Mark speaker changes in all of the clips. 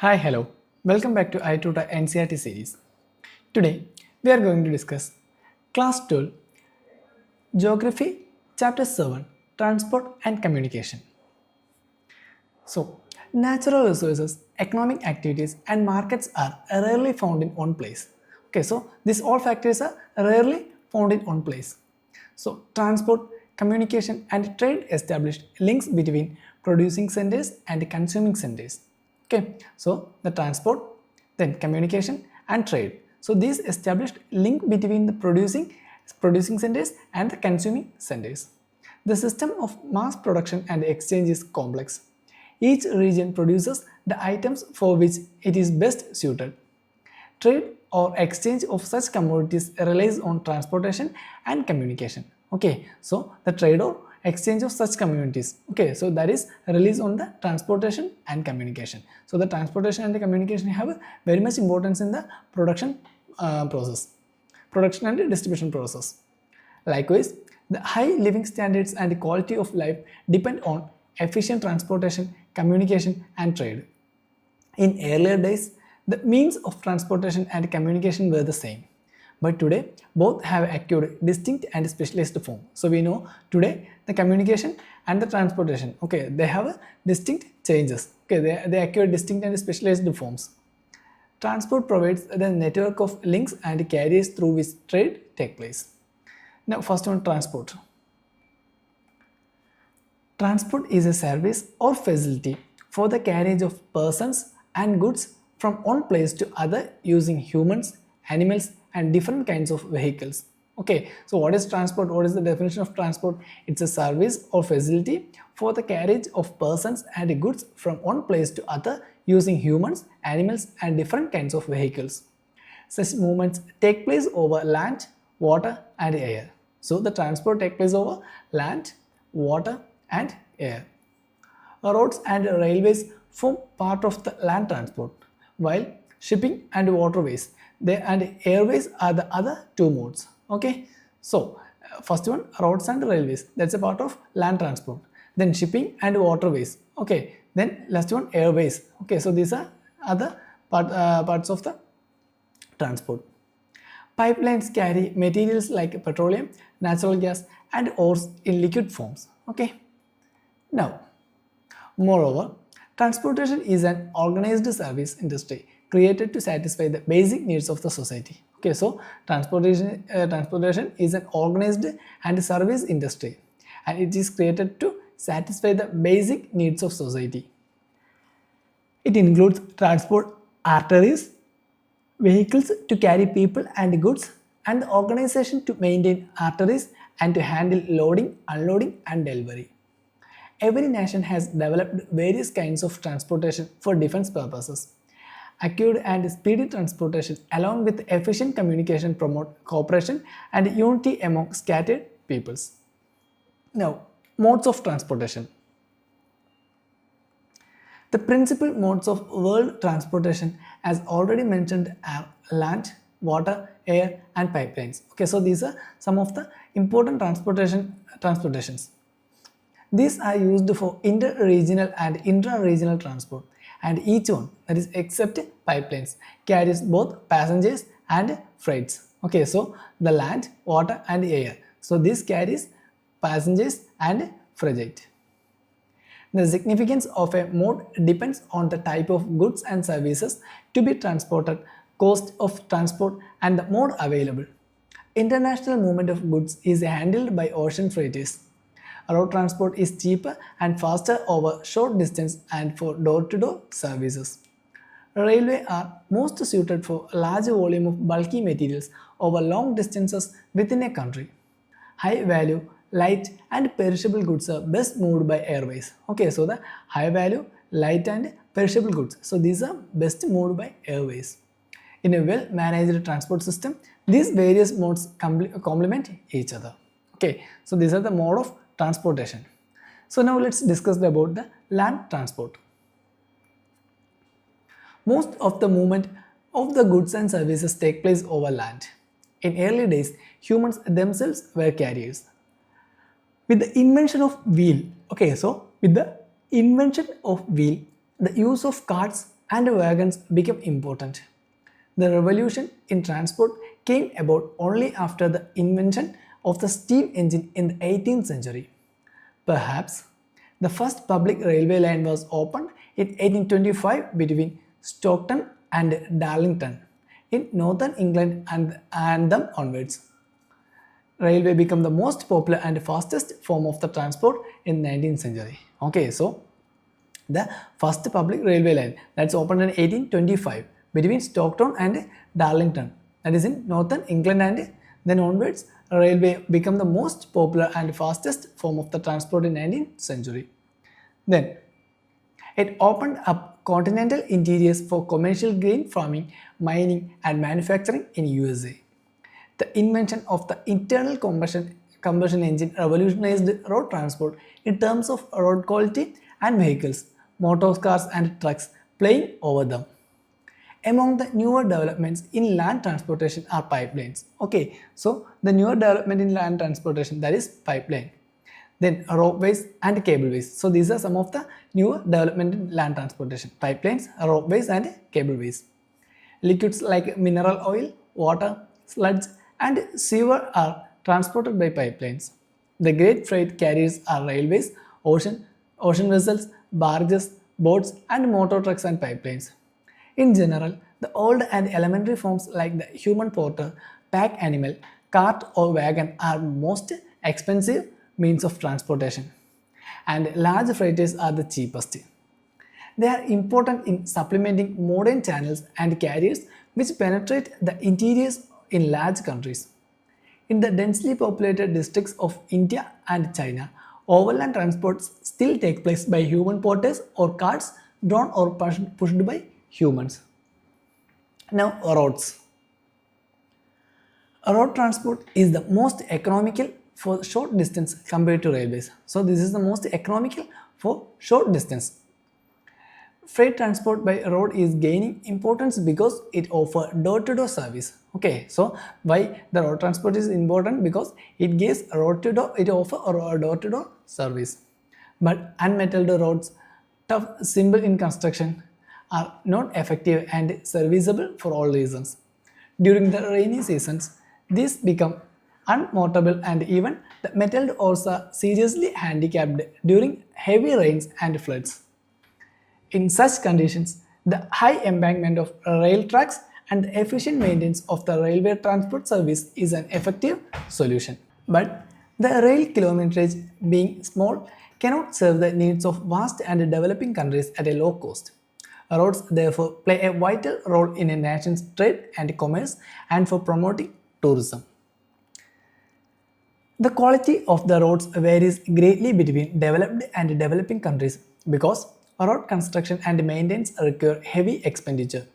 Speaker 1: Hi, hello. Welcome back to i-TUTOR NCERT series. Today, we are going to discuss Class 12, Geography, Chapter 7, Transport and Communication. So, natural resources, economic activities and markets are rarely found in one place. Okay, so these all factors are rarely found in one place. So, transport, communication and trade established links between producing centers and consuming centers. Okay, so the transport, then communication and trade. So these established link between the producing centers and the consuming centers. The system of mass production and exchange is complex. Each region produces the items for which it is best suited. Trade or exchange of such commodities relies on transportation and communication. Okay, so the trade or exchange of such commodities. Okay, so that is relies on the transportation and communication. So the transportation and the communication have very much importance in the production production and distribution process. Likewise, the high living standards and quality of life depend on efficient transportation, communication and trade. In earlier days, the means of transportation and communication were the same. But today, both have acquired distinct and specialized form. So we know today the communication and the transportation, okay, they have distinct changes. Okay, they acquire distinct and specialized forms. Transport provides the network of links and carriers through which trade take place. Now, first one, transport. Transport is a service or facility for the carriage of persons and goods from one place to other using humans, animals and different kinds of vehicles. Okay, so what is transport? What is the definition of transport? It's a service or facility for the carriage of persons and goods from one place to other using humans, animals and different kinds of vehicles. Such movements take place over land, water and air. So the transport takes place over land, water and air. Roads and railways form part of the land transport, while shipping and waterways and airways are the other two modes. Okay, so first one, roads and railways, that's a part of land transport. Then shipping and waterways. Okay, then last one, airways. Okay, so these are other parts of the transport. Pipelines carry materials like petroleum, natural gas and ores in liquid forms. Okay, now moreover, transportation is an organized service industry created to satisfy the basic needs of the society. Okay, so transportation is an organized and service industry and it is created to satisfy the basic needs of society. It includes transport arteries, vehicles to carry people and goods, and the organization to maintain arteries and to handle loading, unloading and delivery. Every nation has developed various kinds of transportation for defense purposes. Accurate and speedy transportation along with efficient communication promote cooperation and unity among scattered peoples. Now, modes of transportation. The principal modes of world transportation, as already mentioned, are land, water, air and pipelines. Okay, so these are some of the important transportations. These are used for inter-regional and intra-regional transport, and each one, that is except pipelines, carries both passengers and freights. Okay, so the land, water and air. So this carries passengers and freight. The significance of a mode depends on the type of goods and services to be transported, cost of transport and the mode available. International movement of goods is handled by ocean freighters. Road transport is cheaper and faster over short distance and for door-to-door services. Railway are most suited for large volume of bulky materials over long distances within a country. High value, light and perishable goods are best moved by airways. Okay, so the high value, light and perishable goods, so these are best moved by airways. In a well-managed transport system, these various modes complement each other. Okay, so these are the mode of transportation. So now let's discuss about the land transport. Most of the movement of the goods and services take place over land. In early days, humans themselves were carriers. With the invention of wheel, okay, so with the invention of wheel, the use of carts and wagons became important. The revolution in transport came about only after the invention of the steam engine in the 18th century. Perhaps the first public railway line was opened in 1825 between Stockton and Darlington in northern England and then onwards. Railway became the most popular and fastest form of the transport in 19th century. Okay, so the first public railway line that's opened in 1825 between Stockton and Darlington, that is in northern England, and then onwards railway became the most popular and fastest form of the transport in 19th century. Then it opened up continental interiors for commercial grain farming, mining and manufacturing in USA. The invention of the internal combustion engine revolutionized road transport in terms of road quality and vehicles, motor cars and trucks playing over them. Among the newer developments in land transportation are pipelines. Okay, so the newer development in land transportation, that is pipeline. Then ropeways and cableways. So these are some of the newer development in land transportation: pipelines, ropeways and cableways. Liquids like mineral oil, water, sludge and sewer are transported by pipelines. The great freight carriers are railways, ocean vessels, barges, boats and motor trucks and pipelines. In general, the old and elementary forms like the human porter, pack animal, cart or wagon are most expensive means of transportation, and large freighters are the cheapest. They are important in supplementing modern channels and carriers which penetrate the interiors in large countries. In the densely populated districts of India and China, overland transports still take place by human porters or carts drawn or pushed by humans. Now, roads. Road transport is the most economical for short distance compared to railways. So this is the most economical for short distance. Freight transport by road is gaining importance because it offers door-to-door service. Okay, so why the road transport is important? Because it gives road-to-door, it offers a door-to-door service. But unmetalled roads, tough, simple in construction, are not effective and serviceable for all reasons. During the rainy seasons, these become unmortable, and even the metalled ores are seriously handicapped during heavy rains and floods. In such conditions, the high embankment of rail tracks and the efficient maintenance of the railway transport service is an effective solution. But the rail kilometrage, being small, cannot serve the needs of vast and developing countries at a low cost. Roads therefore play a vital role in a nation's trade and commerce and for promoting tourism. The quality of the roads varies greatly between developed and developing countries because road construction and maintenance require heavy expenditure.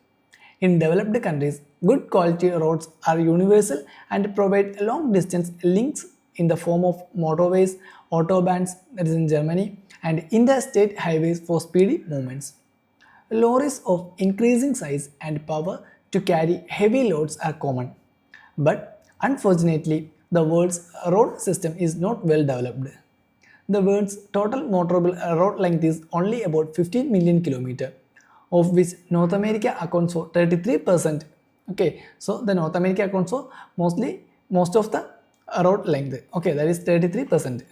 Speaker 1: In developed countries, good quality roads are universal and provide long distance links in the form of motorways, autobahns, that is in Germany, and interstate highways for speedy movements. Lorries of increasing size and power to carry heavy loads are common, but unfortunately, the world's road system is not well developed. The world's total motorable road length is only about 15 million kilometers, of which North America accounts for 33%. Okay, so the North America accounts for most of the road length. Okay, that is 33%.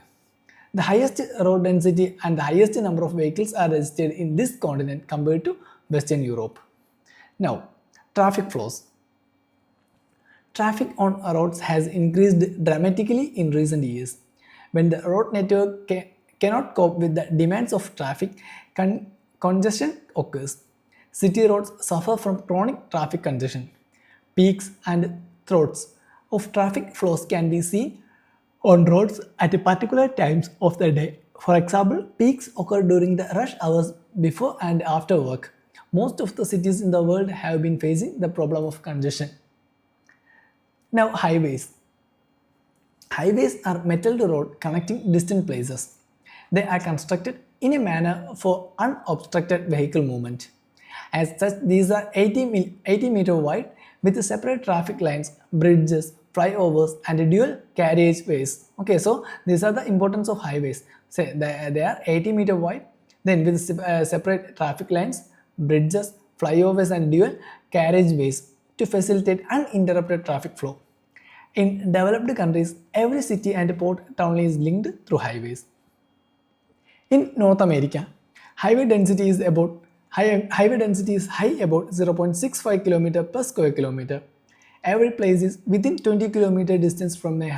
Speaker 1: The highest road density and the highest number of vehicles are registered in this continent compared to Western Europe. Now, traffic flows. Traffic on roads has increased dramatically in recent years. When the road network cannot cope with the demands of traffic, congestion occurs. City roads suffer from chronic traffic congestion. Peaks and throats of traffic flows can be seen on roads at particular times of the day. For example, peaks occur during the rush hours before and after work. Most of the cities in the world have been facing the problem of congestion. Now, highways. Highways are metalled roads connecting distant places. They are constructed in a manner for unobstructed vehicle movement. As such, these are 80 meter wide with separate traffic lines, bridges, flyovers and dual carriageways. Okay, so these are the importance of highways. Say they are 80 meter wide, then with separate traffic lines, bridges, flyovers and dual carriageways to facilitate uninterrupted traffic flow. In developed countries, every city and port town is linked through highways. In North America, highway density is high about 0.65 km per square kilometer. Every place is within 20 km distance from a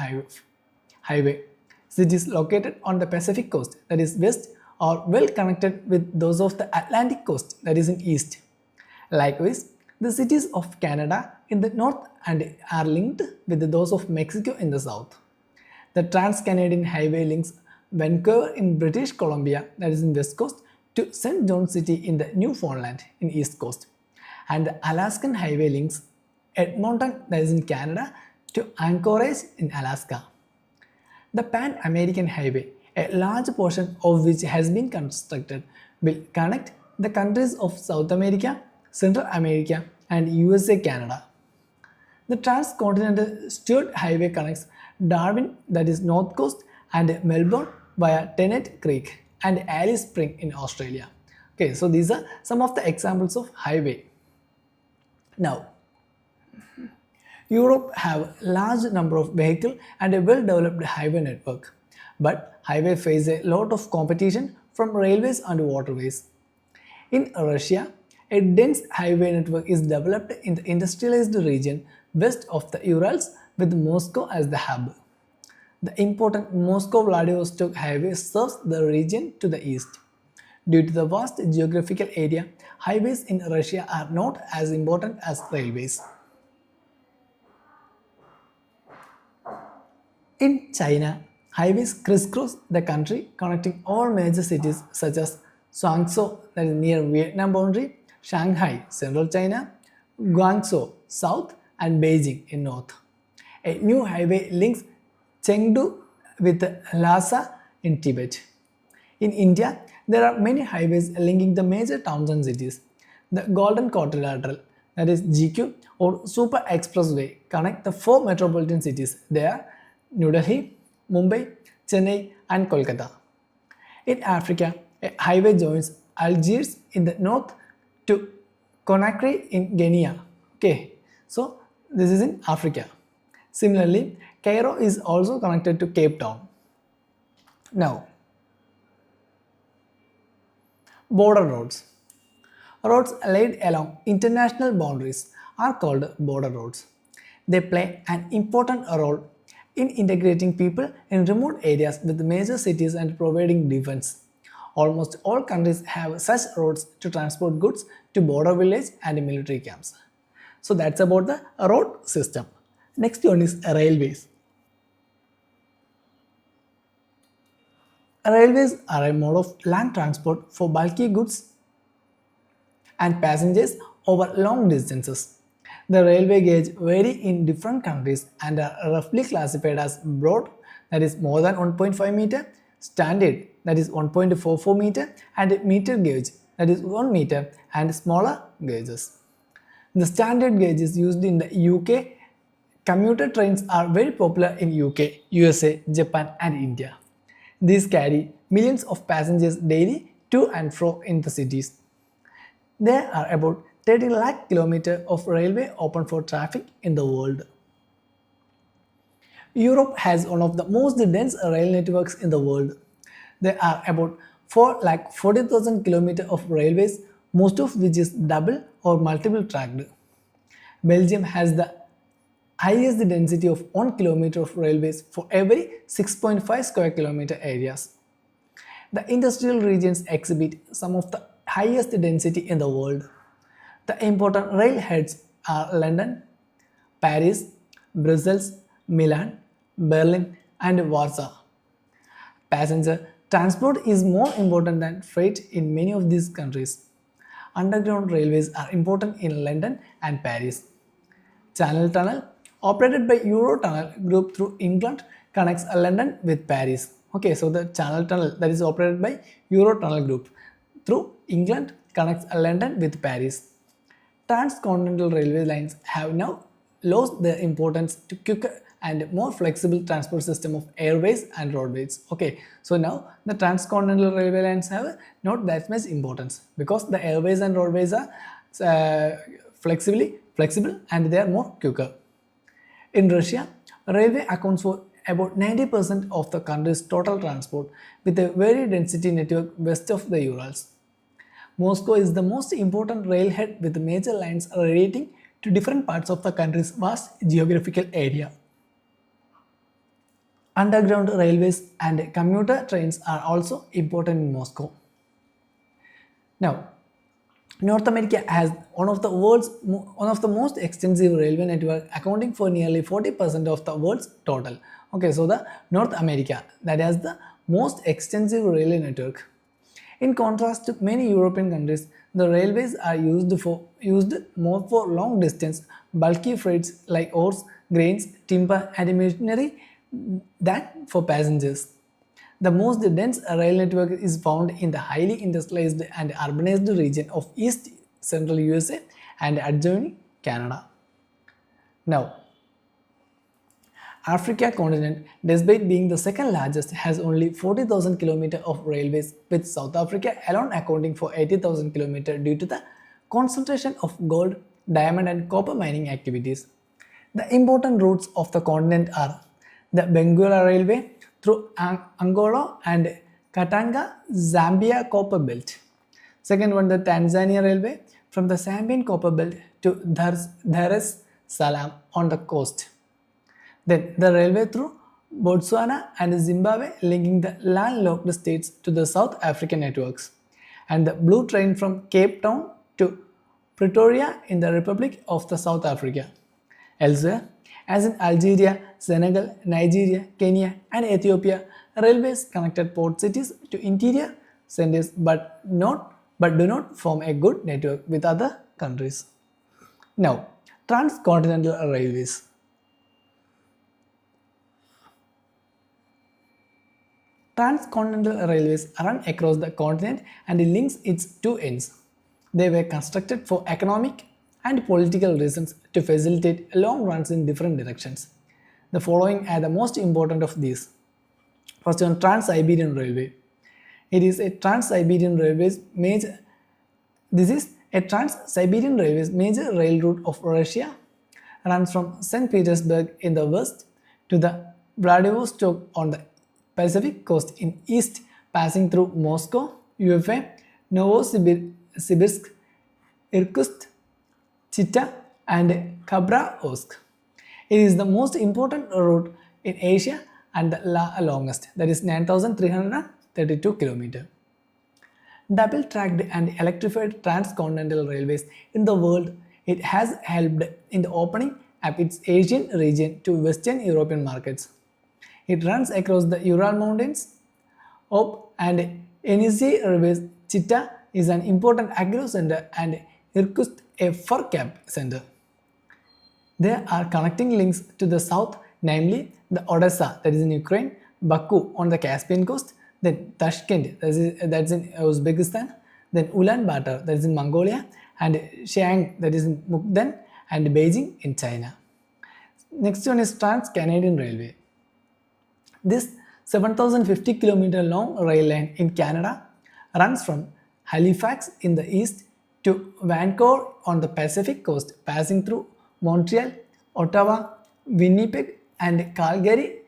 Speaker 1: highway. Cities located on the Pacific coast, that is west, are well connected with those of the Atlantic coast, that is in east. Likewise, the cities of Canada in the north and are linked with those of Mexico in the south. The Trans-Canadian Highway links Vancouver in British Columbia, that is in west coast, to St. John City in the Newfoundland in east coast. And the Alaskan Highway links Edmonton, that is in Canada, to Anchorage in Alaska. The Pan-American Highway, a large portion of which has been constructed, will connect the countries of South America, Central America, and USA Canada. The Transcontinental Stewart Highway connects Darwin, that is north coast, and Melbourne via Tennant Creek and Alice Spring in Australia. Okay, so these are some of the examples of highway. Now, Europe have large number of vehicles and a well-developed highway network, but highway face a lot of competition from railways and waterways. In Russia, a dense highway network is developed in the industrialized region west of the Urals with Moscow as the hub. The important Moscow-Vladivostok highway serves the region to the east. Due to the vast geographical area, highways in Russia are not as important as railways. In China, highways crisscross the country connecting all major cities such as Guangzhou, that is near Vietnam boundary, Shanghai, central China, Guangzhou, south, and Beijing in north. A new highway links Chengdu with Lhasa in Tibet. In India, there are many highways linking the major towns and cities. The Golden Quadrilateral, that is GQ or Super Expressway, connect the four metropolitan cities. They are New Delhi, Mumbai, Chennai, and Kolkata. In Africa, a highway joins Algiers in the north to Conakry in Guinea. Okay, so this is in Africa. Similarly, Cairo is also connected to Cape Town. Now, border roads. Roads laid along international boundaries are called border roads. They play an important role in integrating people in remote areas with major cities and providing defense. Almost all countries have such roads to transport goods to border villages and military camps. So that's about the road system. Next one is railways. Railways are a mode of land transport for bulky goods and passengers over long distances. The railway gauge vary in different countries and are roughly classified as broad, that is more than 1.5 meter, standard, that is 1.44 meter, and meter gauge, that is 1 meter, and smaller gauges. The standard gauge is used in the UK. Commuter trains are very popular in UK, USA, Japan, and India. These carry millions of passengers daily to and fro in the cities. There are about 30 lakh kilometers of railway open for traffic in the world. Europe has one of the most dense rail networks in the world. There are about 4,40,000 kilometers of railways, most of which is double or multiple tracked. Belgium has the highest density of 1 kilometer of railways for every 6.5 square kilometer areas. The industrial regions exhibit some of the highest density in the world. The important rail heads are London, Paris, Brussels, Milan, Berlin, and Warsaw. Passenger transport is more important than freight in many of these countries. Underground railways are important in London and Paris. Channel Tunnel, operated by Eurotunnel Group through England, connects London with Paris. Okay, so the Channel Tunnel that is operated by Eurotunnel Group through England connects London with Paris. Transcontinental railway lines have now lost their importance to quicker and more flexible transport system of airways and roadways. Okay, so now the transcontinental railway lines have not that much importance because the airways and roadways are flexible and they are more quicker. In Russia, railway accounts for about 90% of the country's total transport with a very density network west of the Urals. Moscow is the most important railhead with major lines relating to different parts of the country's vast geographical area. Underground railways and commuter trains are also important in Moscow. Now, North America has one of the most extensive railway network, accounting for nearly 40% of the world's total. Okay, so the North America that has the most extensive railway network. In contrast to many European countries, the railways are used more for long distance, bulky freights like ores, grains, timber, and machinery than for passengers. The most dense rail network is found in the highly industrialized and urbanized region of East Central USA and adjoining Canada. Now, Africa continent, despite being the second largest, has only 40,000 km of railways, with South Africa alone accounting for 80,000 km due to the concentration of gold, diamond and copper mining activities. The important routes of the continent are the Benguela Railway through Angola and Katanga, Zambia Copper Belt. Second one, the Tanzania Railway from the Zambian Copper Belt to Dar es Salaam on the coast. Then the railway through Botswana and Zimbabwe linking the landlocked states to the South African networks. And the blue train from Cape Town to Pretoria in the Republic of the South Africa. Elsewhere, as in Algeria, Senegal, Nigeria, Kenya and Ethiopia, railways connected port cities to interior centers but do not form a good network with other countries. Now, transcontinental railways. Transcontinental railways run across the continent and links its two ends. They were constructed for economic and political reasons to facilitate long runs in different directions. The following are the most important of these. First one, Trans-Siberian Railway. It is a Trans-Siberian Railway's major. This is a Trans-Siberian Railway's major rail route of Russia. Runs from St. Petersburg in the west to the Vladivostok on the Pacific coast in east, passing through Moscow, Ufa, Novosibirsk, Irkutsk, Chita and Khabarovsk. It is the most important route in Asia and the longest, that is 9,332 km. Double-tracked and electrified transcontinental railways in the world, it has helped in the opening up its Asian region to Western European markets. It runs across the Ural Mountains, Ob and NEC railways. Chita is an important agro center and Irkutsk a fur cap center. There are connecting links to the south, namely the Odessa, that is in Ukraine, Baku on the Caspian coast, then Tashkent, that's in Uzbekistan, then Ulaanbaatar, that is in Mongolia, and Xi'an, that is in Mukden, and Beijing in China. Next one is Trans-Canadian Railway. This 7,050 km long rail line in Canada runs from Halifax in the east to Vancouver on the Pacific coast, passing through Montreal, Ottawa, Winnipeg and Calgary.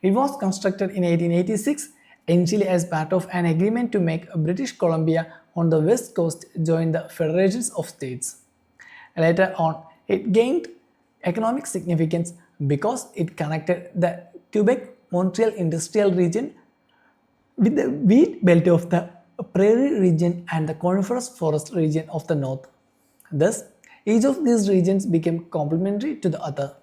Speaker 1: It was constructed in 1886 initially as part of an agreement to make British Columbia on the west coast join the Federations of States. Later on, it gained economic significance because it connected the Quebec-Montreal industrial region with the wheat belt of the prairie region and the coniferous forest region of the north. Thus, each of these regions became complementary to the other.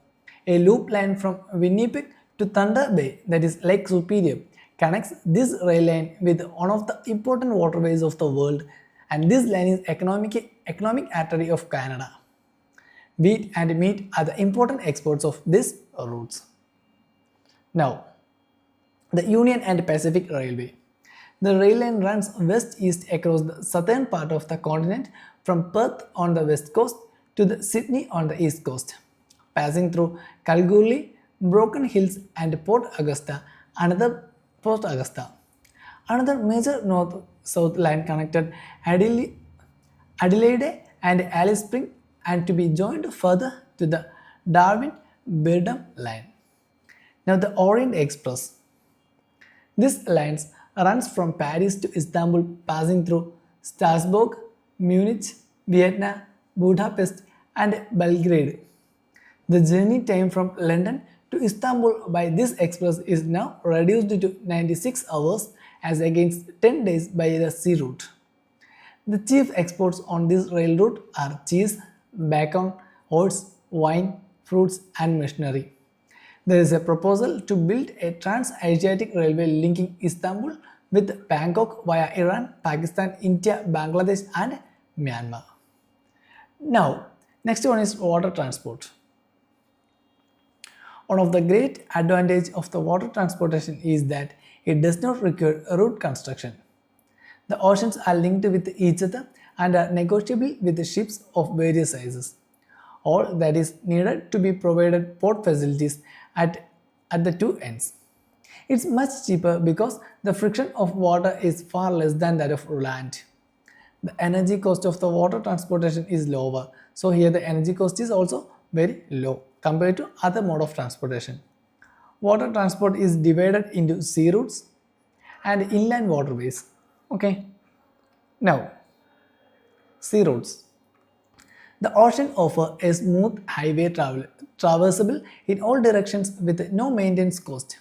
Speaker 1: A loop line from Winnipeg to Thunder Bay, that is Lake Superior, connects this rail line with one of the important waterways of the world, and this line is economic artery of Canada. Wheat and meat are the important exports of these routes. Now, the Union and Pacific Railway. The rail line runs west-east across the southern part of the continent from Perth on the west coast to the Sydney on the east coast, passing through Kalgoorlie, Broken Hills and Port Augusta. Another major north-south line connected Adelaide and Alice Spring, and to be joined further to the Darwin-Birdam line. Now the Orient Express. This line runs from Paris to Istanbul, passing through Strasbourg, Munich, Vienna, Budapest and Belgrade. The journey time from London to Istanbul by this express is now reduced to 96 hours as against 10 days by the sea route. The chief exports on this rail route are cheese, bacon, oats, wine, fruits and machinery. There is a proposal to build a trans-Asiatic railway linking Istanbul with Bangkok via Iran, Pakistan, India, Bangladesh and Myanmar. Now, next one is water transport. One of the great advantages of the water transportation is that it does not require road construction. The oceans are linked with each other and are negotiable with ships of various sizes. All that is needed to be provided port facilities at the two ends. It's much cheaper because the friction of water is far less than that of land. The energy cost of the water transportation is lower, so here the energy cost is also very low compared to other mode of transportation. Water transport is divided into sea routes and inland waterways. Okay. Now, sea routes. The ocean offers a smooth highway traversable in all directions with no maintenance cost.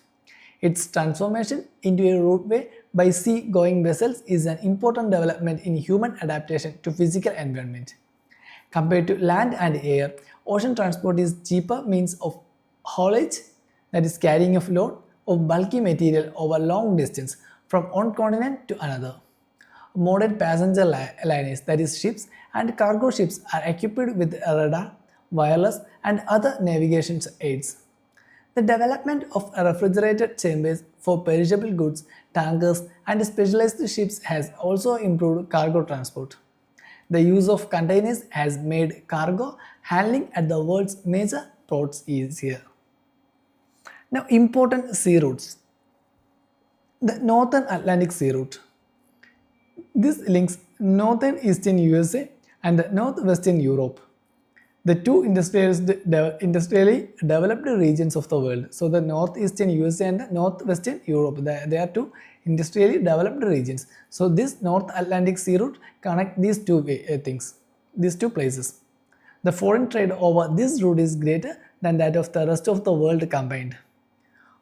Speaker 1: Its transformation into a roadway by sea-going vessels is an important development in human adaptation to physical environment. Compared to land and air, ocean transport is cheaper means of haulage, that is carrying of load of bulky material over long distance from one continent to another. Modern passenger liners, that is ships and cargo ships, are equipped with radar, wireless and other navigation aids. The development of refrigerated chambers for perishable goods, tankers and specialized ships has also improved cargo transport. The use of containers has made cargo handling at the world's major ports easier. Now, important sea routes. The Northern Atlantic Sea Route. This links northern eastern USA and the northwestern Europe, the two industrially developed regions of the world. So the northeastern USA and the northwestern Europe, they are two industrially developed regions. So this North Atlantic Sea Route connects these these two places. The foreign trade over this route is greater than that of the rest of the world combined.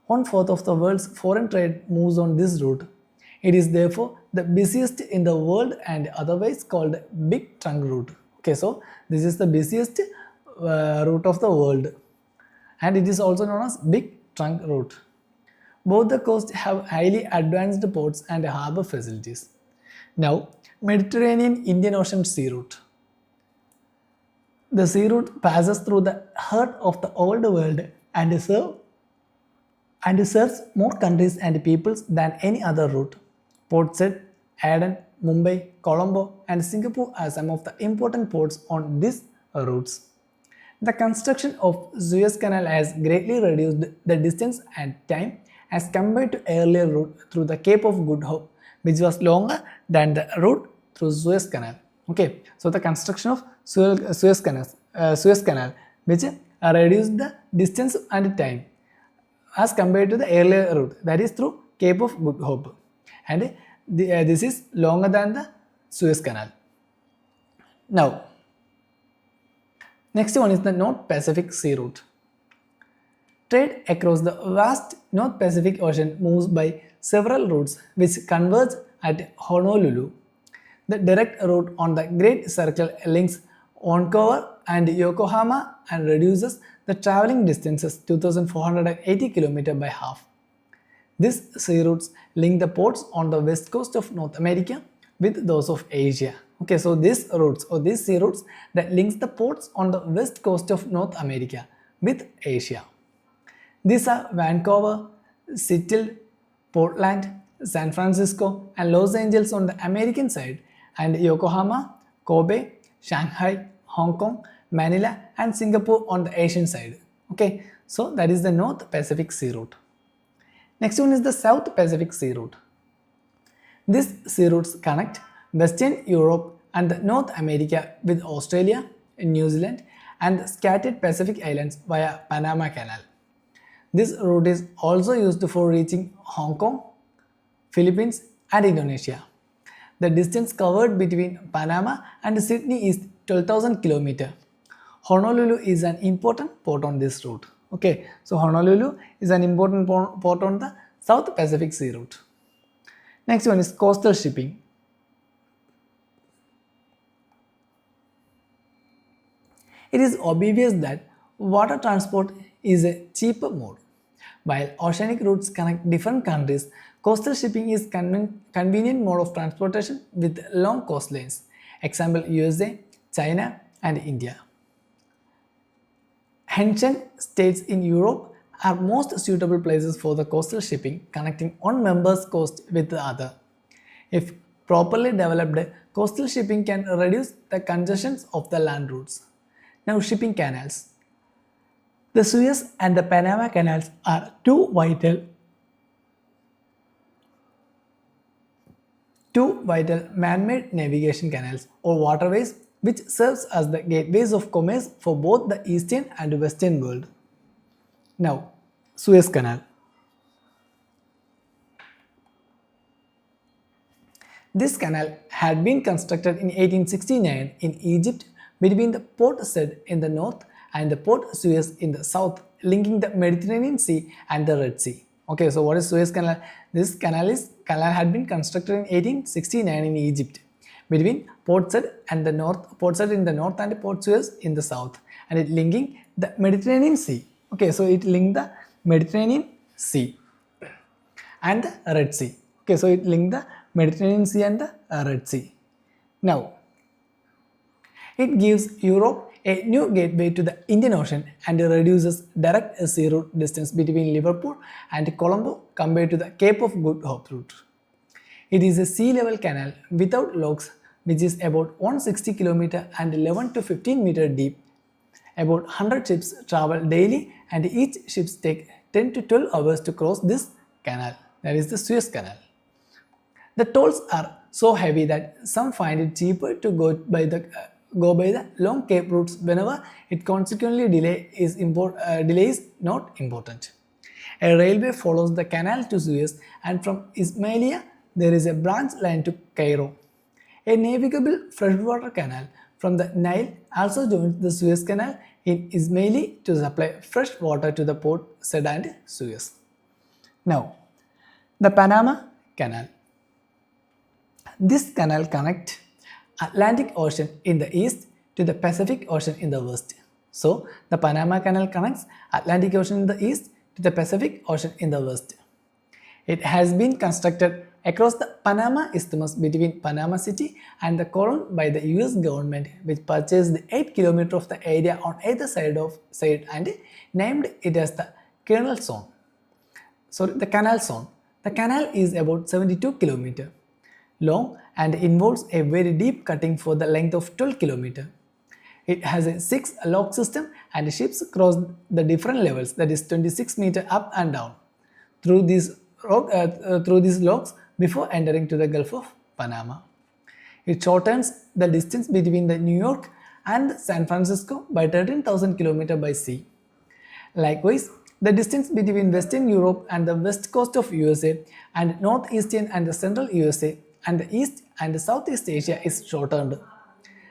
Speaker 1: 1/4 of the world's foreign trade moves on this route. It is therefore the busiest in the world and otherwise called Big Trunk Route. Okay, so this is the busiest route of the world and it is also known as Big Trunk Route. Both the coasts have highly advanced ports and harbour facilities. Now, Mediterranean Indian Ocean Sea Route. The sea route passes through the heart of the old world and serves more countries and peoples than any other route. Port Said, Aden, Mumbai, Colombo and Singapore are some of the important ports on these routes. The construction of Suez Canal has greatly reduced the distance and time as compared to earlier route through the Cape of Good Hope, which was longer than the route through Suez Canal. Okay, so the construction of Suez Canal which reduced the distance and time as compared to the earlier route, that is through Cape of Good Hope, and this is longer than the Suez Canal. Now, next one is the North Pacific Sea Route. Trade across the vast North Pacific Ocean moves by several routes which converge at Honolulu. The direct route on the Great Circle links Vancouver and Yokohama and reduces the traveling distances 2,480 km by half. These sea routes link the ports on the west coast of North America with those of Asia. Okay, so these routes or these sea routes that links the ports on the west coast of North America with Asia. These are Vancouver, Seattle, Portland, San Francisco and Los Angeles on the American side, and Yokohama, Kobe, Shanghai, Hong Kong, Manila and Singapore on the Asian side. Okay, so that is the North Pacific Sea Route. Next one is the South Pacific Sea Route. These sea routes connect Western Europe and North America with Australia, New Zealand, and the scattered Pacific Islands via Panama Canal. This route is also used for reaching Hong Kong, Philippines, and Indonesia. The distance covered between Panama and Sydney is 12,000 km. Honolulu is an important port on this route. Okay, so Honolulu is an important port on the South Pacific Sea route. Next one is coastal shipping. It is obvious that water transport is a cheaper mode. While oceanic routes connect different countries, coastal shipping is convenient mode of transportation with long coastlines. Example USA, China, and India. Ancient states in Europe are most suitable places for the coastal shipping, connecting one member's coast with the other. If properly developed, coastal shipping can reduce the congestions of the land routes. Now, shipping canals. The Suez and the Panama canals are two vital man-made navigation canals or waterways which serves as the gateways of commerce for both the eastern and western world. Now, Suez Canal. This canal had been constructed in 1869 in Egypt between the Port Said in the north and the Port Suez in the south, linking the Mediterranean Sea and the Red Sea. Okay, so what is Suez Canal? This canal had been constructed in 1869 in Egypt between Port Said in the north and Port Suez in the south, and it linking the Mediterranean Sea. Okay, so it linked the Mediterranean Sea and the Red Sea. Okay, so it linked the Mediterranean Sea and the Red Sea. Now, it gives Europe a new gateway to the Indian Ocean and reduces direct sea route distance between Liverpool and Colombo compared to the Cape of Good Hope route. It is a sea level canal without locks which is about 160 km and 11 to 15 meter deep. About 100 ships travel daily and each ship takes 10 to 12 hours to cross this canal, that is the Suez Canal. The tolls are so heavy that some find it cheaper to go by the long Cape routes whenever it consequently delay is not important. A railway follows the canal to Suez, and from Ismailia there is a branch line to Cairo. A navigable freshwater canal from the Nile also joins the Suez Canal in Ismaili to supply fresh water to the Port Said and Suez. Now, the Panama Canal. This canal connects Atlantic Ocean in the east to the Pacific Ocean in the west. So, the Panama Canal connects Atlantic Ocean in the east to the Pacific Ocean in the west. It has been constructed across the Panama Isthmus between Panama City and the Colon by the US government, which purchased 8 km of the area on either side and named it as the Canal Zone. The Canal Zone. The canal is about 72 km long and involves a very deep cutting for the length of 12 km. It has a 6-lock system and ships cross the different levels, that is 26 meter up and down, through these locks before entering to the Gulf of Panama. It shortens the distance between the New York and San Francisco by 13,000 km by sea. Likewise, the distance between Western Europe and the west coast of USA and northeastern and the central USA and the East and the Southeast Asia is shortened.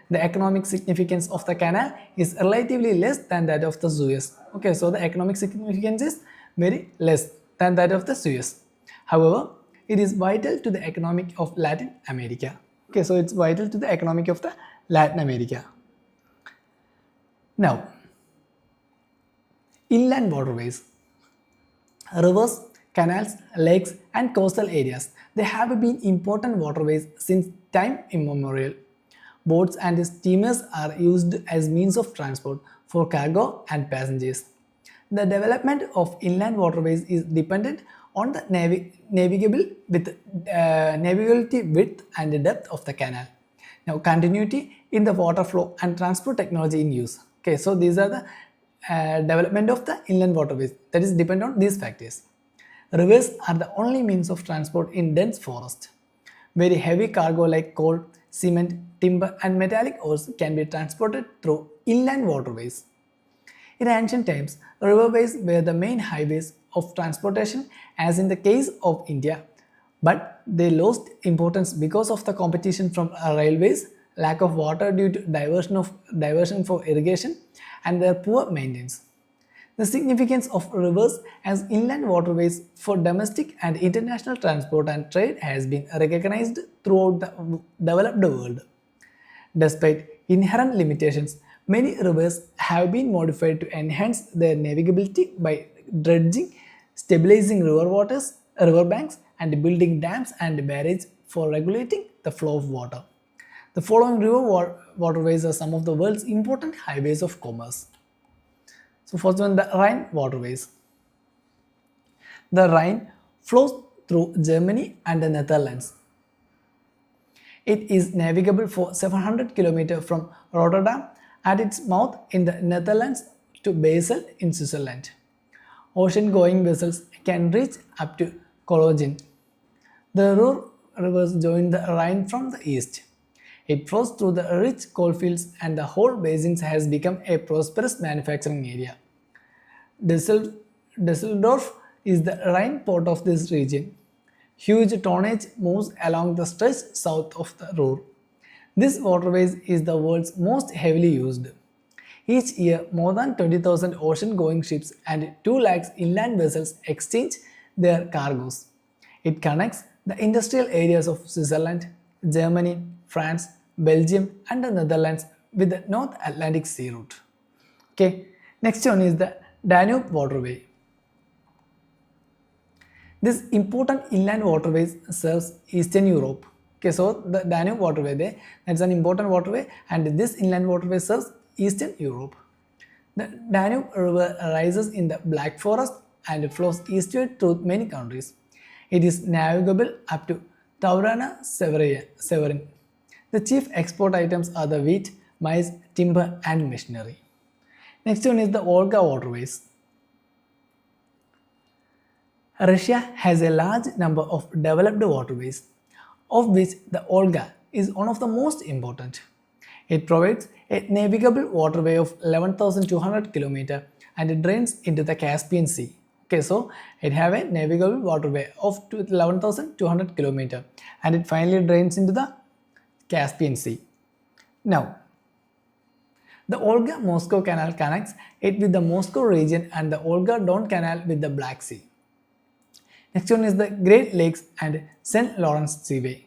Speaker 1: The economic significance of the canal is relatively less than that of the Suez. Okay, so the economic significance is very less than that of the Suez. However, it is vital to the economic of Latin America. Okay, so it's vital to the economic of the Latin America. Now, inland waterways. Rivers, canals, lakes and coastal areas, they have been important waterways since time immemorial. Boats and steamers are used as means of transport for cargo and passengers. The development of inland waterways is dependent on the navigability width and depth of the canal. Now, continuity in the water flow and transport technology in use. Okay, so these are the development of the inland waterways, that is dependent on these factors. Rivers are the only means of transport in dense forest. Very heavy cargo like coal, cement, timber and metallic ores can be transported through inland waterways. In ancient times, riverways were the main highways of transportation as in the case of India, but they lost importance because of the competition from railways, lack of water due to diversion for irrigation, and their poor maintenance. The significance of rivers as inland waterways for domestic and international transport and trade has been recognized throughout the developed world. Despite inherent limitations, many rivers have been modified to enhance their navigability by dredging, stabilizing river waters, river banks, and building dams and barrages for regulating the flow of water. The following waterways are some of the world's important highways of commerce. So first one, the Rhine waterways. The Rhine flows through Germany and the Netherlands. It is navigable for 700 km from Rotterdam at its mouth in the Netherlands to Basel in Switzerland. Ocean-going vessels can reach up to Cologne. The Ruhr rivers join the Rhine from the east. It flows through the rich coalfields and the whole basin has become a prosperous manufacturing area. Düsseldorf is the Rhine port of this region. Huge tonnage moves along the stretch south of the Ruhr. This waterway is the world's most heavily used. Each year, more than 20,000 ocean-going ships and 2 lakhs inland vessels exchange their cargoes. It connects the industrial areas of Switzerland, Germany, France, Belgium and the Netherlands with the North Atlantic Sea route. Okay. Next one is the Danube waterway. This important inland waterway serves Eastern Europe. Okay, so the Danube waterway that's an important waterway and this inland waterway serves Eastern Europe. The Danube river rises in the Black Forest and flows eastward through many countries. It is navigable up to Taurana Severin. The chief export items are the wheat, maize, timber and machinery. Next one is the Volga waterways. Russia has a large number of developed waterways, of which the Volga is one of the most important. It provides a navigable waterway of 11,200 km and it drains into the Caspian Sea. Okay, so it have a navigable waterway of 11,200 km and it finally drains into the Caspian Sea. Now, the Volga-Moscow Canal connects it with the Moscow region and the Volga-Don Canal with the Black Sea. Next one is the Great Lakes and St. Lawrence Seaway.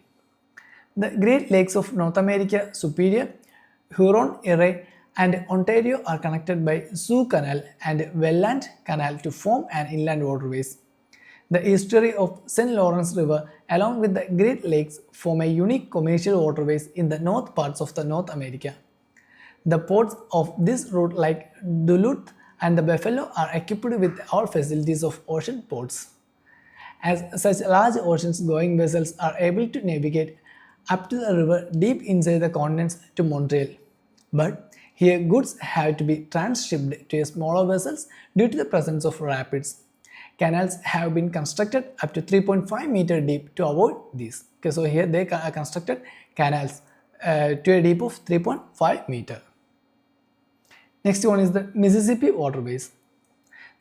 Speaker 1: The Great Lakes of North America Superior, Huron-Erie and Ontario are connected by Sioux Canal and Welland Canal to form an inland waterways. The estuary of St. Lawrence River along with the Great Lakes form a unique commercial waterways in the north parts of the North America. The ports of this route like Duluth and the Buffalo are equipped with all facilities of ocean ports. As such large oceans-going vessels are able to navigate up to the river deep inside the continents to Montreal. But here goods have to be transshipped to smaller vessels due to the presence of rapids. Canals have been constructed up to 3.5 meter deep to avoid this. Okay, so here they constructed canals to a deep of 3.5 meter. Next one is the Mississippi waterways.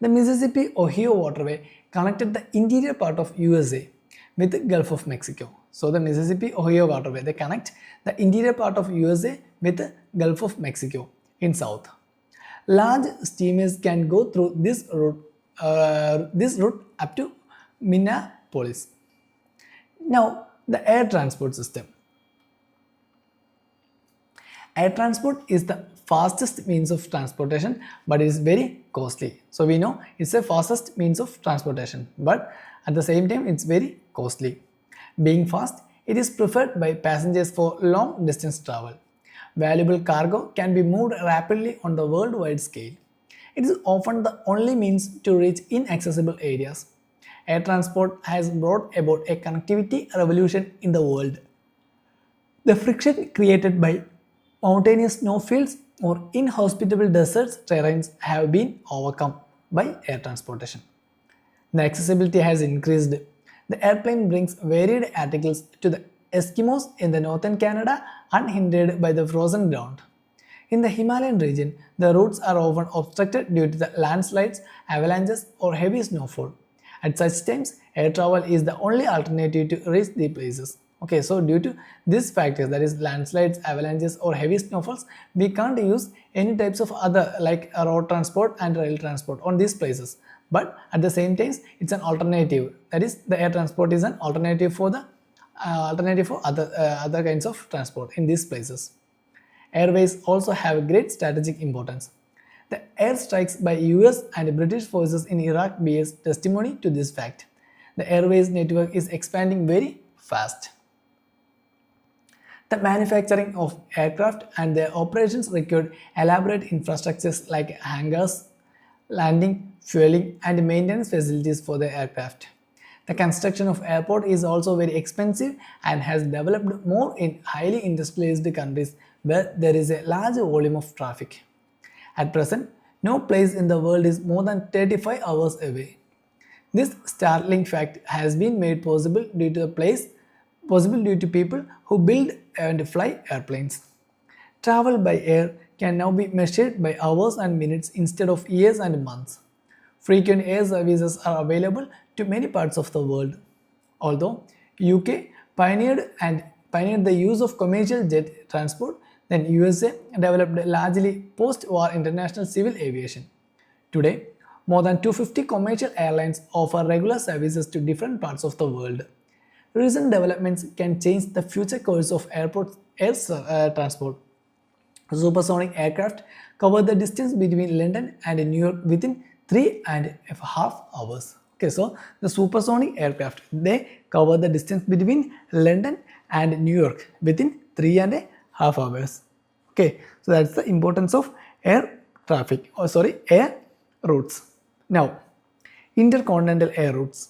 Speaker 1: The Mississippi-Ohio waterway connected the interior part of USA with the Gulf of Mexico. So the Mississippi-Ohio waterway, they connect the interior part of USA with the Gulf of Mexico in south. Large steamers can go through this route up to Minneapolis. Now the air transport system. Air transport is the fastest means of transportation but it is very costly. So we know it's the fastest means of transportation but at the same time it's very costly. Being fast, it is preferred by passengers for long distance travel. Valuable cargo can be moved rapidly on the worldwide scale. It is often the only means to reach inaccessible areas. Air transport has brought about a connectivity revolution in the world. The friction created by mountainous snowfields or inhospitable desert terrains have been overcome by air transportation. The accessibility has increased. The airplane brings varied articles to the Eskimos in the northern Canada unhindered by the frozen ground. In the Himalayan region, the routes are often obstructed due to the landslides, avalanches, or heavy snowfall. At such times, air travel is the only alternative to reach the places. Okay, so due to these factors, that is landslides, avalanches, or heavy snowfalls, we can't use any types of other like road transport and rail transport on these places. But at the same time, it's an alternative. That is, the air transport is an alternative for the other kinds of transport in these places. Airways also have great strategic importance. The airstrikes by US and British forces in Iraq bears testimony to this fact. The airways network is expanding very fast. The manufacturing of aircraft and their operations required elaborate infrastructures like hangars, landing, fueling, and maintenance facilities for the aircraft. The construction of airport is also very expensive and has developed more in highly industrialized countries where there is a large volume of traffic. At present, no place in the world is more than 35 hours away. This startling fact has been made possible due to people who build and fly airplanes. Travel by air can now be measured by hours and minutes instead of years and months. Frequent air services are available to many parts of the world. Although UK pioneered the use of commercial jet transport, then USA developed largely post-war international civil aviation. Today, more than 250 commercial airlines offer regular services to different parts of the world. Recent developments can change the future course of air transport. Supersonic aircraft cover the distance between London and New York within 3.5 hours. Okay, so the supersonic aircraft, they cover the distance between London and New York within 3.5 hours. Okay, so that's the importance of air routes. Now, intercontinental air routes.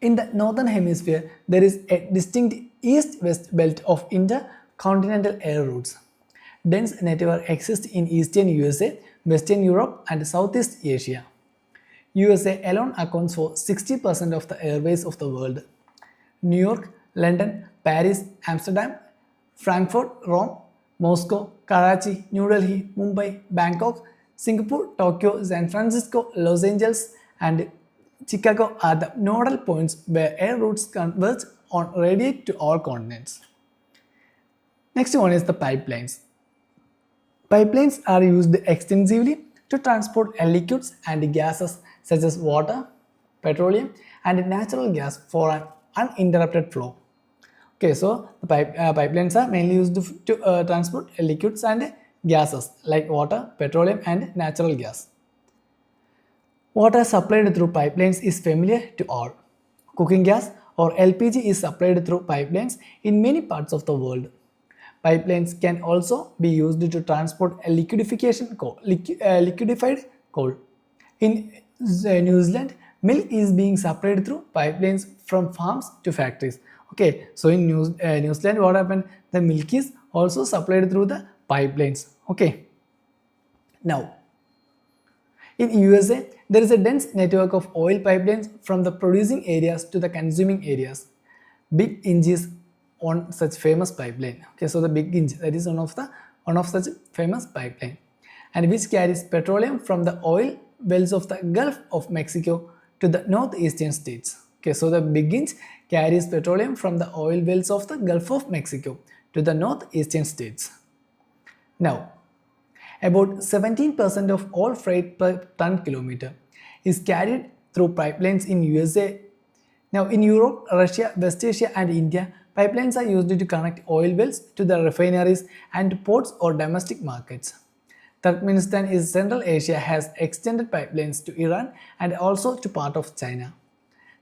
Speaker 1: In the northern hemisphere, there is a distinct east-west belt of intercontinental air routes. Dense network exists in eastern USA, western Europe, and Southeast Asia. USA alone accounts for 60% of the airways of the world. New York, London, Paris, Amsterdam, Frankfurt, Rome, Moscow, Karachi, New Delhi, Mumbai, Bangkok, Singapore, Tokyo, San Francisco, Los Angeles, and Chicago are the nodal points where air routes converge on radiate to all continents. Next one is the pipelines. Pipelines are used extensively to transport liquids and gases such as water, petroleum, and natural gas for an uninterrupted flow. Okay, so the pipelines are mainly used to transport liquids and gases like water, petroleum, and natural gas. Water supplied through pipelines is familiar to all. Cooking gas or LPG is supplied through pipelines in many parts of the world. Pipelines can also be used to transport liquefied coal. In New Zealand, milk is being supplied through pipelines from farms to factories. Okay, so in New Zealand, what happened? The milk is also supplied through the pipelines. Okay. Now, in USA, there is a dense network of oil pipelines from the producing areas to the consuming areas. Big Inch is one such famous pipeline. Okay, so the Big Inch, that is one of such famous pipeline, and which carries petroleum from the oil wells of the Gulf of Mexico to the northeastern states. Okay, so the Big Inch carries petroleum from the oil wells of the Gulf of Mexico to the northeastern states. Now, about 17% of all freight per ton kilometer is carried through pipelines in USA. Now, in Europe, Russia, West Asia, and India, pipelines are used to connect oil wells to the refineries and ports or domestic markets. Turkmenistan in Central Asia has extended pipelines to Iran and also to part of China.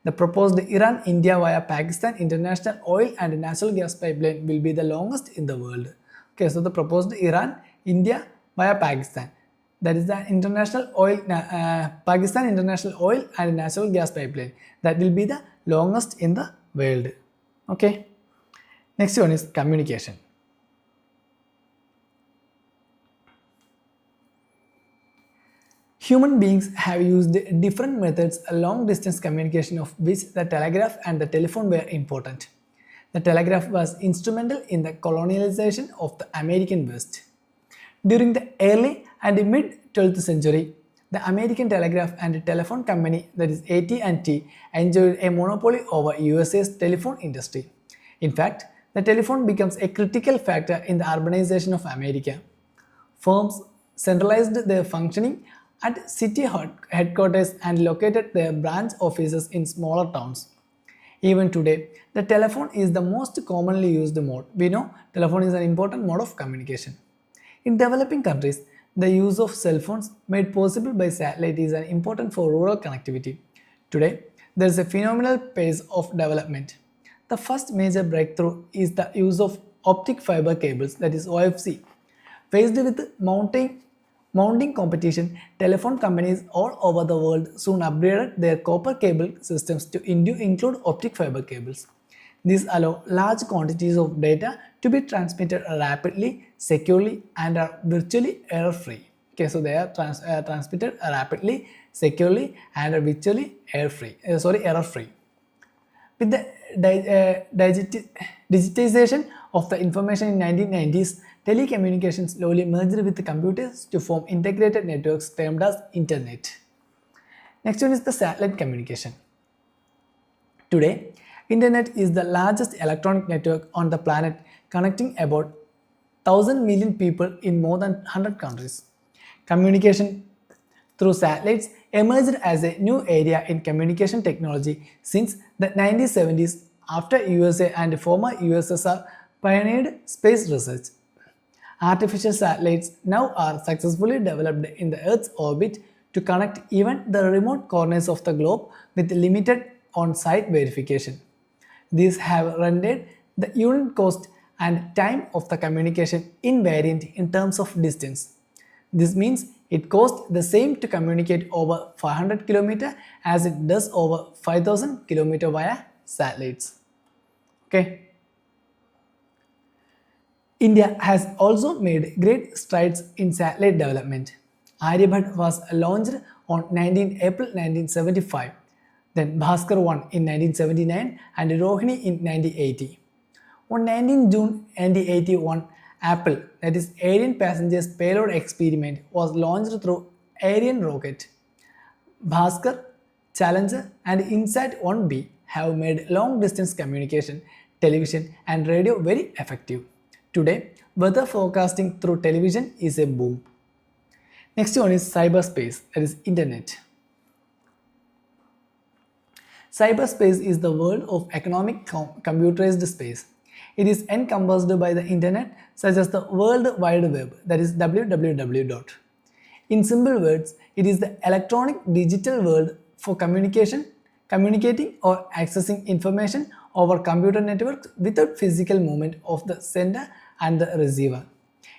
Speaker 1: The proposed Iran-India via Pakistan International Oil and Natural Gas Pipeline will be the longest in the world. Okay, so the proposed Iran-India via Pakistan, that is the Pakistan International Oil and Natural Gas Pipeline, that will be the longest in the world. Okay. Next one is communication. Human beings have used different methods long distance communication, of which the telegraph and the telephone were important. The telegraph was instrumental in the colonialization of the American West. During the early and mid-12th century, the American Telegraph and Telephone Company, that is AT&T, enjoyed a monopoly over USA's telephone industry. In fact, the telephone becomes a critical factor in the urbanization of America. Firms centralized their functioning at city headquarters and located their branch offices in smaller towns. Even today, the telephone is the most commonly used mode. We know telephone is an important mode of communication. In developing countries, the use of cell phones made possible by satellite is important for rural connectivity. Today, there is a phenomenal pace of development. The first major breakthrough is the use of optic fiber cables, that is OFC. Faced with mounting competition, telephone companies all over the world soon upgraded their copper cable systems to include optic fiber cables. These allow large quantities of data to be transmitted rapidly, securely, and are virtually error-free. Okay, so they are transmitted rapidly, securely, and are virtually error-free. With the digitization of the information in 1990s, telecommunications slowly merged with the computers to form integrated networks termed as Internet. Next one is the satellite communication. Today, Internet is the largest electronic network on the planet, connecting about 1,000 million people in more than 100 countries. Communication through satellites emerged as a new area in communication technology since the 1970s after USA and former USSR pioneered space research. Artificial satellites now are successfully developed in the Earth's orbit to connect even the remote corners of the globe with limited on-site verification. These have rendered the unit cost and time of the communication invariant in terms of distance. This means it costs the same to communicate over 500 km as it does over 5000 km via satellites. Okay. India has also made great strides in satellite development. Aryabhat was launched on 19 April 1975, then Bhaskar 1 in 1979 and Rohini in 1980. On 19 June 1981, Apple, that is Ariane Passengers Payload Experiment, was launched through Ariane rocket. Bhaskar, Challenger and INSAT-1B have made long-distance communication, television and radio very effective. Today, weather forecasting through television is a boom. Next one is cyberspace, that is Internet. Cyberspace is the world of economic computerized space. It is encompassed by the Internet, such as the World Wide Web, that is www. In simple words, it is the electronic digital world for communicating or accessing information over computer networks without physical movement of the sender and the receiver.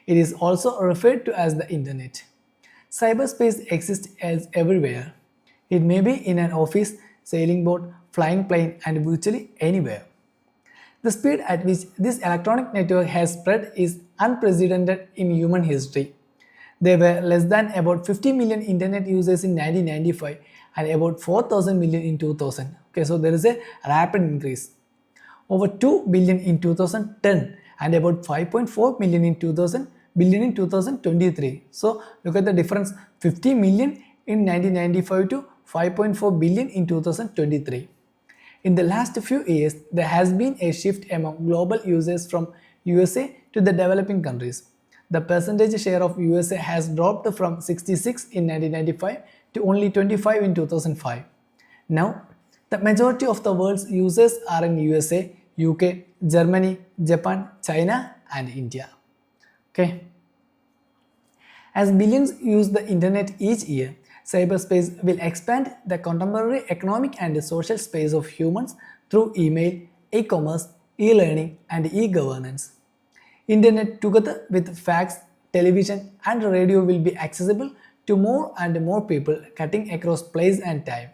Speaker 1: It is also referred to as the Internet. Cyberspace exists everywhere. It may be in an office, sailing boat, flying plane, and virtually anywhere. The speed at which this electronic network has spread is unprecedented in human history. There were less than about 50 million internet users in 1995 and about 4,000 million in 2000. Okay, so there is a rapid increase. Over 2 billion in 2010 and about 5.4 million in 2023. So look at the difference, 50 million in 1995 to 5.4 billion in 2023. In the last few years, there has been a shift among global users from USA to the developing countries. The percentage share of USA has dropped from 66 in 1995 to only 25 in 2005. Now, the majority of the world's users are in USA, UK, Germany, Japan, China and India. Okay. As billions use the internet each year, cyberspace will expand the contemporary economic and social space of humans through email, e-commerce, e-learning and e-governance. Internet together with fax, television and radio will be accessible to more and more people cutting across place and time.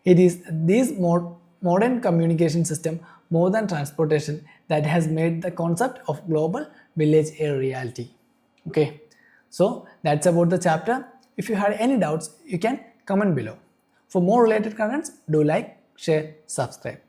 Speaker 1: It is this modern communication system more than transportation that has made the concept of global village a reality. Okay, so that's about the chapter. If you had any doubts, you can comment below. For more related contents, do like, share, subscribe.